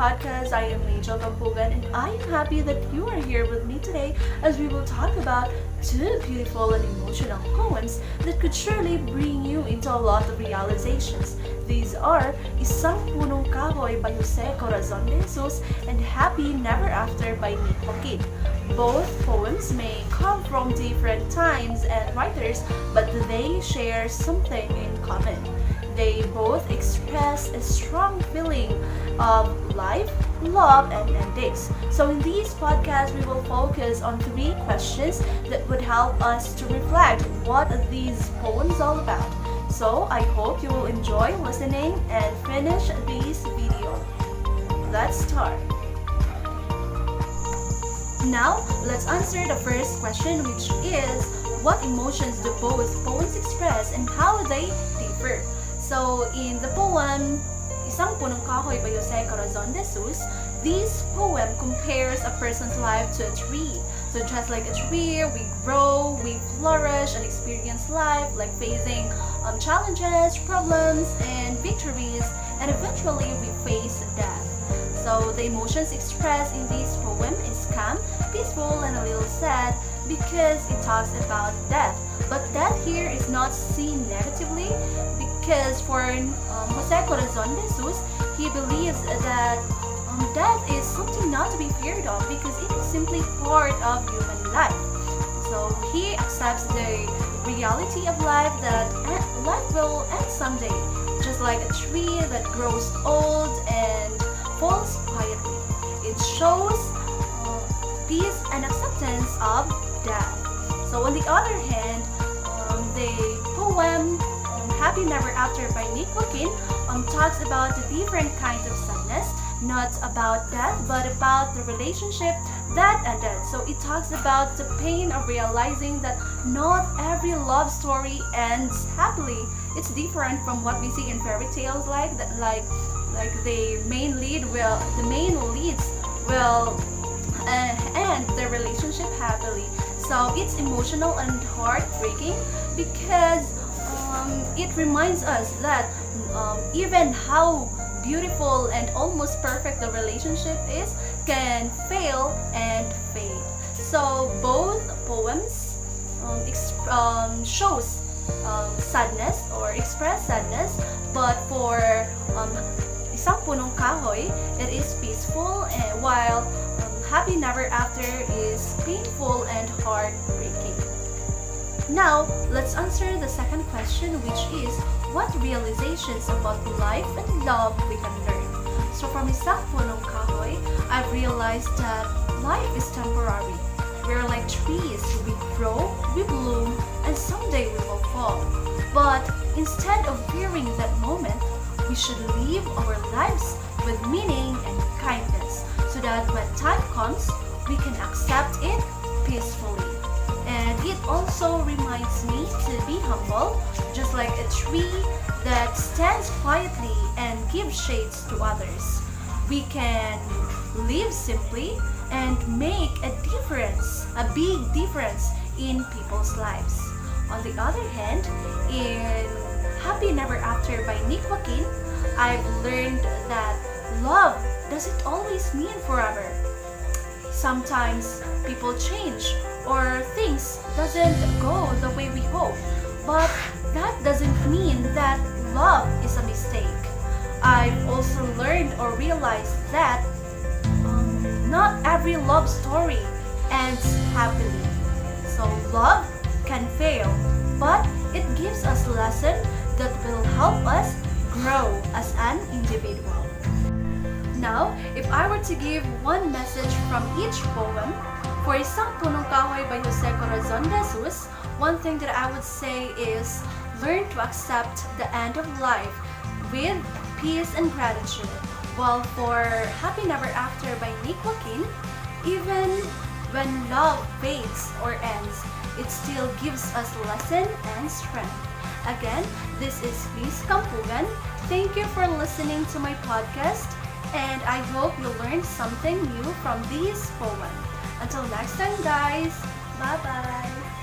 podcast. I am Angel Kampugan and I am happy that you are here with me today as we will talk about two beautiful and emotional poems that could surely bring you into a lot of realizations. These are Isang Punong Kahoy by Jose Corazon de Jesus and Happy Never After by Nick Joaquin. Both poems may come from different times and writers, but they share something in common. They both express a strong feeling of life, love, and endings. So in these podcasts, we will focus on three questions that would help us to reflect what these poems all about. So I hope you will enjoy listening and finish this video. Let's start. Now, let's answer the first question, which is, what emotions do both poems express and how they differ? So, in the poem, Isang Punong Kahoy by Jose Corazon de Jesus, this poem compares a person's life to a tree. So, just like a tree, we grow, we flourish, and experience life, like facing challenges, problems, and victories, and eventually we face death. So the emotions expressed in this poem is calm, peaceful, and a little sad because it talks about death. But death here is not seen negatively because for Jose Corazon de Jesus, he believes that death is something not to be feared of because it is simply part of human life. So he accepts the reality of life that life will end someday, just like a tree that grows old and falls quietly. It shows peace and acceptance of death. So on the other hand, the poem Happy Never After by Nick Joaquin talks about the different kinds of sadness, not about death, but about the relationship that ended. So it talks about the pain of realizing that not every love story ends happily. It's different from what we see in fairy tales, like the main leads will end their relationship happily. So it's emotional and heartbreaking because it reminds us that even how beautiful and almost perfect the relationship is can fail and fade. So both poems shows sadness or express sadness, but for Isang Punong Kahoy, it is peaceful, and while Happy Never After is painful and heartbreaking. Now, let's answer the second question, which is, what realizations about life and love we can learn? So from Isang Punong Kahoy, I've realized that life is temporary. We're like trees, we grow, we bloom, and someday we will fall. But instead of fearing that moment, we should live our lives with meaning and kindness so that when time comes, we can accept it peacefully. And it also reminds me to be humble, just like a tree that stands quietly and gives shades to others. We can live simply and make a difference, a big difference in people's lives. On the other hand, in Happy Never After by Nick Joaquin, I've learned that love doesn't always mean forever. Sometimes people change or things doesn't go the way we hope, but that doesn't mean that love is a mistake. I've also learned or realized that not every love story ends happily. So love can fail, but it gives us a lesson that will help us grow as an individual. Now, if I were to give one message from each poem, for Isang Punong Kahoy by Jose Corazon de Jesus, one thing that I would say is learn to accept the end of life with peace and gratitude. While for Happy Never After by Nick Joaquin, even when love fades or ends, it still gives us lesson and strength. Again, this is Miss Kampugan. Thank you for listening to my podcast, and I hope you learned something new from this poem. Until next time, guys. Bye-bye.